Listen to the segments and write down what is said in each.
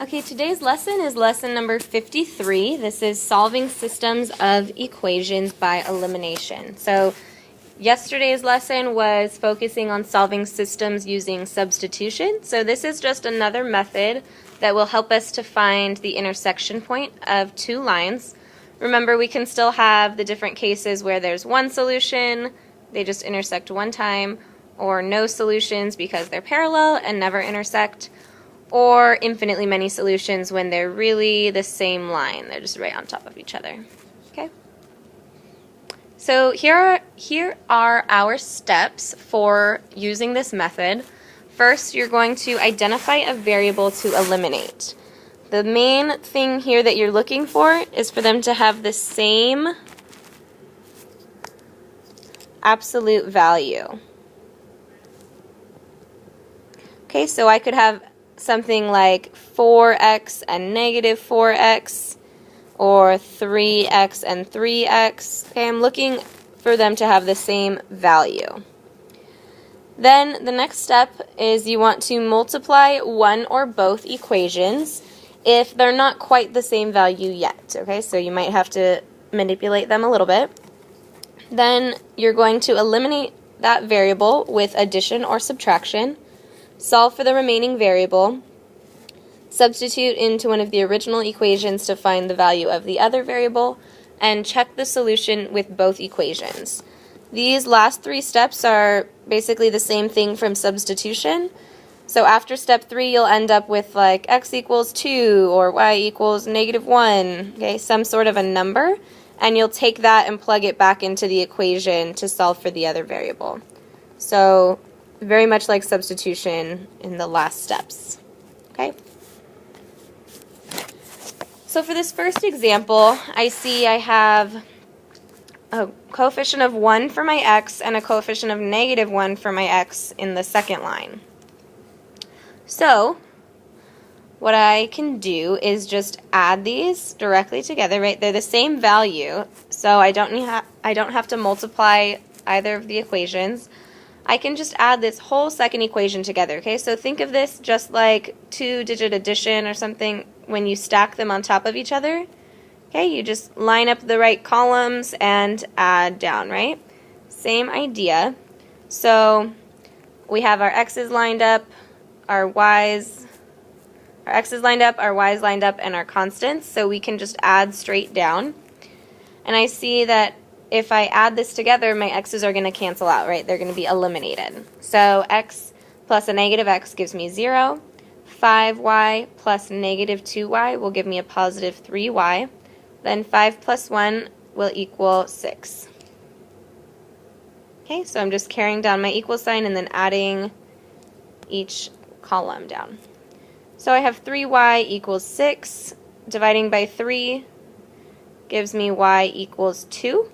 Okay, today's lesson is lesson number 53. This is solving systems of equations by elimination. So yesterday's lesson was focusing on solving systems using substitution. So this is just another method that will help us to find the intersection point of two lines. Remember, we can still have the different cases where there's one solution, they just intersect one time, or no solutions because they're parallel and never intersect, or infinitely many solutions when they're really the same line. They're just right on top of each other. Okay? So here are our steps for using this method. First, you're going to identify a variable to eliminate. The main thing here that you're looking for is for them to have the same absolute value. Okay, so I could have something like 4x and negative 4x, or 3x and 3x. Okay, I'm looking for them to have the same value. Then the next step is you want to multiply one or both equations if they're not quite the same value yet. Okay, so you might have to manipulate them a little bit. Then you're going to eliminate that variable with addition or subtraction. Solve for the remaining variable, substitute into one of the original equations to find the value of the other variable, and check the solution with both equations. These last three steps are basically the same thing from substitution. So after step 3, you'll end up with like x equals 2 or y equals -1, okay, some sort of a number, and you'll take that and plug it back into the equation to solve for the other variable. So very much like substitution in the last steps. Okay? So for this first example, I see I have a coefficient of 1 for my x and a coefficient of -1 for my x in the second line. So what I can do is just add these directly together, right? They're the same value, so I don't have to multiply either of the equations. I can just add this whole second equation together, okay? So think of this just like two-digit addition or something when you stack them on top of each other. Okay, you just line up the right columns and add down, right? Same idea. So we have our x's lined up, our y's lined up, our y's lined up, and our constants, so we can just add straight down. And I see that if I add this together, my x's are going to cancel out, right? They're going to be eliminated. So x plus a negative x gives me 0. 5y plus -2y will give me a positive 3y. Then 5 plus 1 will equal 6. Okay, so I'm just carrying down my equal sign and then adding each column down. So I have 3y equals 6. Dividing by 3 gives me y equals 2.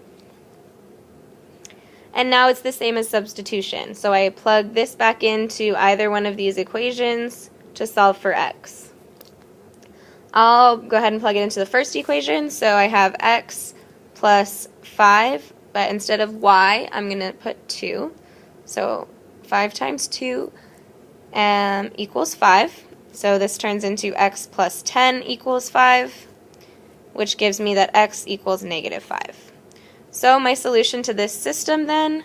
And now it's the same as substitution. So I plug this back into either one of these equations to solve for x. I'll go ahead and plug it into the first equation. So I have x plus 5, but instead of y, I'm going to put 2. So 5 times 2 equals 5. So this turns into x plus 10 equals 5, which gives me that x equals -5. So my solution to this system then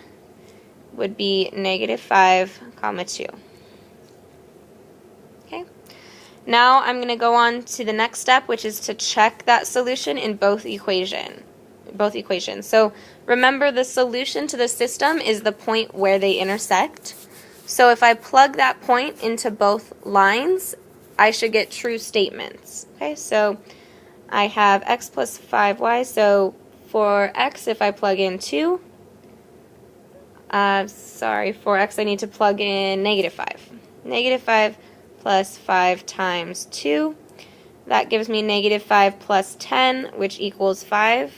would be -5, 2. Okay. Now I'm going to go on to the next step, which is to check that solution in both equations. So remember, the solution to the system is the point where they intersect. So if I plug that point into both lines, I should get true statements. Okay, so I have x plus 5y, so for x, if I plug in 2, for x I need to plug in -5. -5 plus 5 times 2, that gives me -5 plus 10, which equals 5.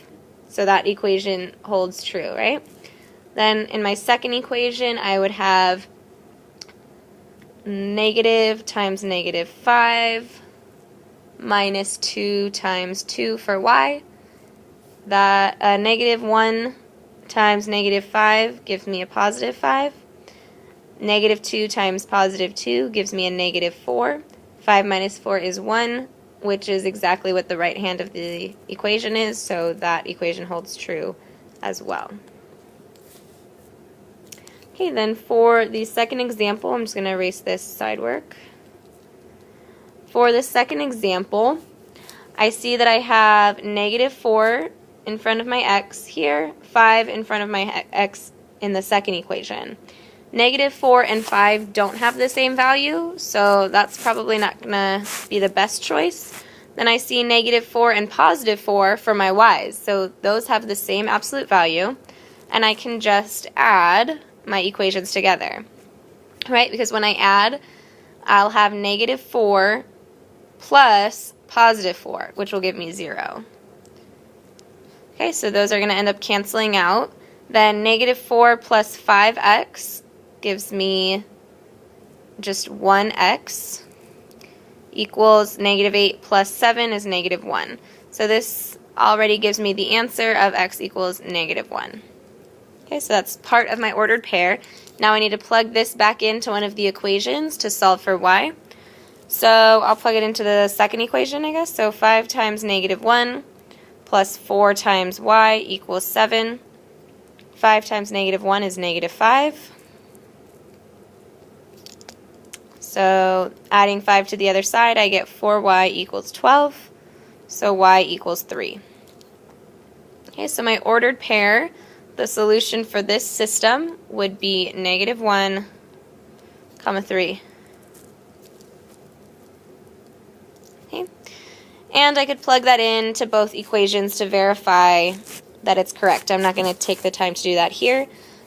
So that equation holds true, right? Then in my second equation, I would have negative times -5 minus 2 times 2 for y. That -1 times -5 gives me a positive 5. -2 times +2 gives me a -4. 5 minus 4 is 1, which is exactly what the right hand of the equation is, so that equation holds true as well. Okay, then for the second example, I'm just going to erase this side work. For the second example, I see that I have negative 4 in front of my x here, 5 in front of my x in the second equation. Negative 4 and 5 don't have the same value, so that's probably not going to be the best choice. Then I see negative 4 and positive 4 for my y's, so those have the same absolute value, and I can just add my equations together, right? Because when I add, I'll have negative 4 plus positive 4, which will give me 0. Okay, so those are going to end up canceling out. Then negative 4 plus 5x gives me just 1x equals negative 8 plus 7 is negative 1. So this already gives me the answer of x equals negative 1. Okay, so that's part of my ordered pair. Now I need to plug this back into one of the equations to solve for y. So I'll plug it into the second equation, I guess. So 5 times negative 1 plus 4 times y equals 7. 5 times negative 1 is negative 5. So adding 5 to the other side, I get 4y equals 12. So y equals 3. Okay, so my ordered pair, the solution for this system would be negative 1, 3. Okay. And I could plug that into both equations to verify that it's correct. I'm not going to take the time to do that here,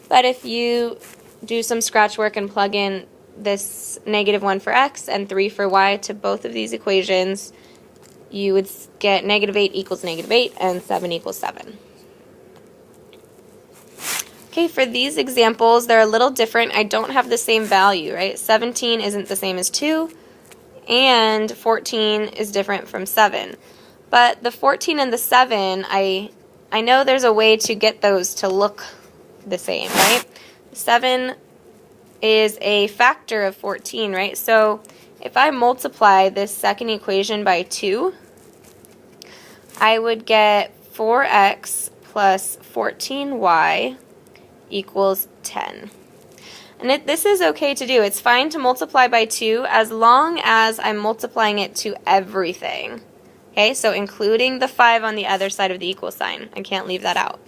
but if you do some scratch work and plug in this negative 1 for x and 3 for y to both of these equations, you would get negative 8 equals negative 8 and 7 equals 7. Okay, for these examples, they're a little different. I don't have the same value, right? 17 isn't the same as 2, and 14 is different from 7. But the 14 and the 7, I know there's a way to get those to look the same, right? 7 is a factor of 14, right? So if I multiply this second equation by 2, I would get 4x plus 14y equals 10. And this is okay to do. It's fine to multiply by 2 as long as I'm multiplying it to everything. Okay, so including the 5 on the other side of the equal sign. I can't leave that out.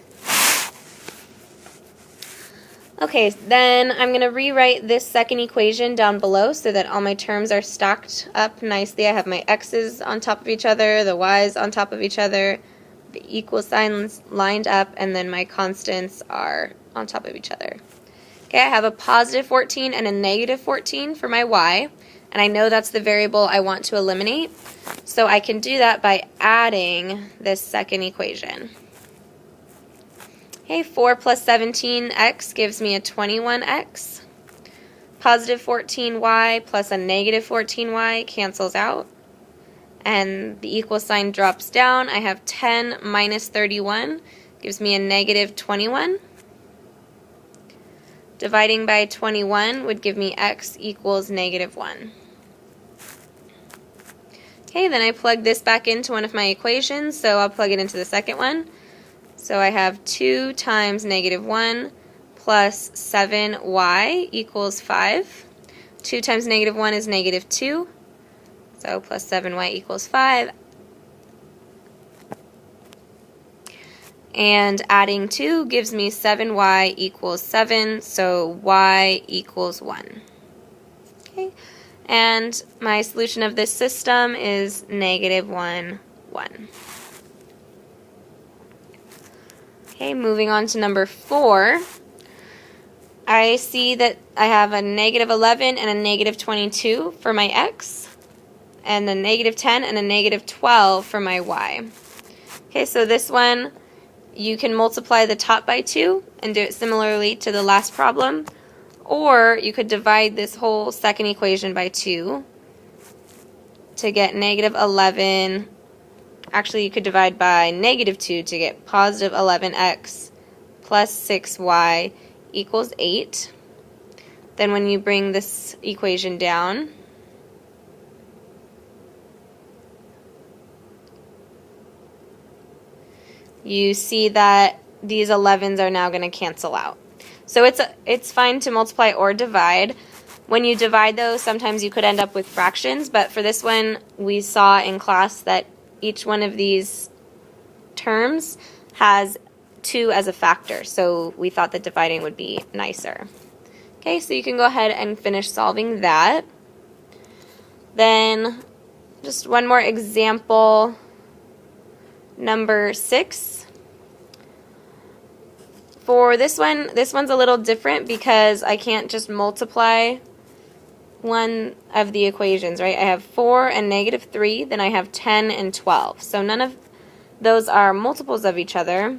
Okay, then I'm going to rewrite this second equation down below so that all my terms are stacked up nicely. I have my x's on top of each other, the y's on top of each other, the equal signs lined up, and then my constants are on top of each other. Okay, I have a positive 14 and a negative 14 for my y, and I know that's the variable I want to eliminate, so I can do that by adding this second equation. Okay, 4 plus 17x gives me a 21x. Positive 14y plus a negative 14y cancels out. And the equal sign drops down. I have 10 minus 31 gives me a negative 21. Dividing by 21 would give me x equals negative 1. Okay, then I plug this back into one of my equations, so I'll plug it into the second one. So I have 2 times negative 1 plus 7y equals 5. 2 times negative 1 is negative 2. So plus 7y equals 5. And adding 2 gives me 7y equals 7. So y equals 1. Okay. And my solution of this system is negative 1, 1. Okay, moving on to number 4, I see that I have a negative 11 and a negative 22 for my x, and a negative 10 and a negative 12 for my y. Okay, so this one, you can multiply the top by 2 and do it similarly to the last problem, or you could divide this whole second equation by 2 to get negative 11. Actually, you could divide by negative 2 to get positive 11x plus 6y equals 8. Then when you bring this equation down, you see that these 11s are now going to cancel out. So it's fine to multiply or divide. When you divide those, sometimes you could end up with fractions, but for this one, we saw in class that each one of these terms has 2 as a factor, so we thought that dividing would be nicer. Okay, so you can go ahead and finish solving that. Then just one more example, number 6. For this one's a little different because I can't just multiply one of the equations, right? I have 4 and -3, then I have 10 and 12. So none of those are multiples of each other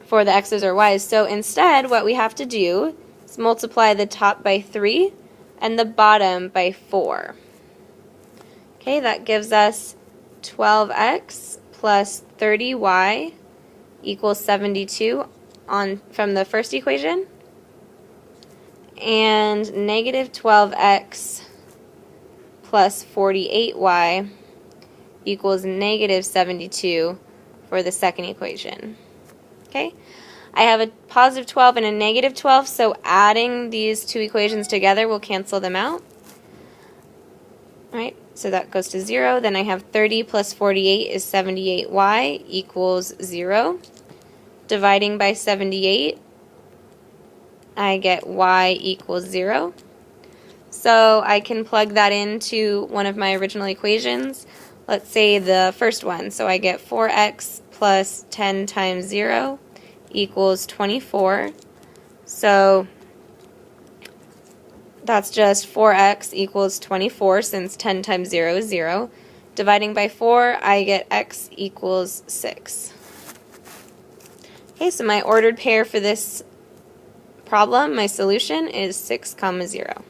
for the x's or y's. So instead, what we have to do is multiply the top by 3 and the bottom by 4. Okay, that gives us 12x plus 30y equals 72 from the first equation, and negative 12x plus 48y equals negative 72 for the second equation. Okay, I have a positive 12 and a negative 12, so adding these two equations together will cancel them out. All right, so that goes to 0. Then I have 30 plus 48 is 78y equals 0. Dividing by 78, I get y equals 0. So I can plug that into one of my original equations. Let's say the first one. So I get 4x plus 10 times 0 equals 24. So that's just 4x equals 24 since 10 times 0 is 0. Dividing by 4, I get x equals 6. Okay, so my ordered pair for this problem, my solution is 6, 0.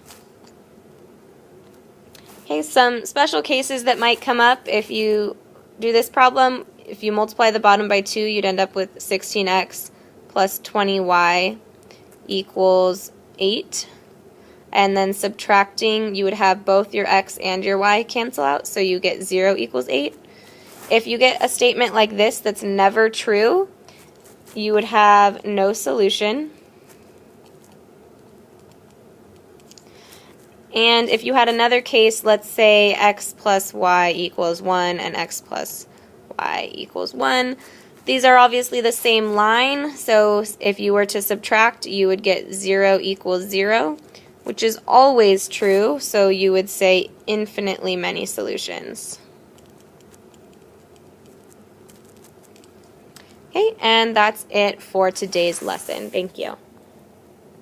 Okay, some special cases that might come up if you do this problem. If you multiply the bottom by 2, you'd end up with 16x plus 20y equals 8. And then subtracting, you would have both your x and your y cancel out, so you get 0 equals 8. If you get a statement like this that's never true, you would have no solution. And if you had another case, let's say x plus y equals 1 and x plus y equals 1, these are obviously the same line, so if you were to subtract, you would get 0 equals 0, which is always true, so you would say infinitely many solutions. Okay, and that's it for today's lesson. Thank you.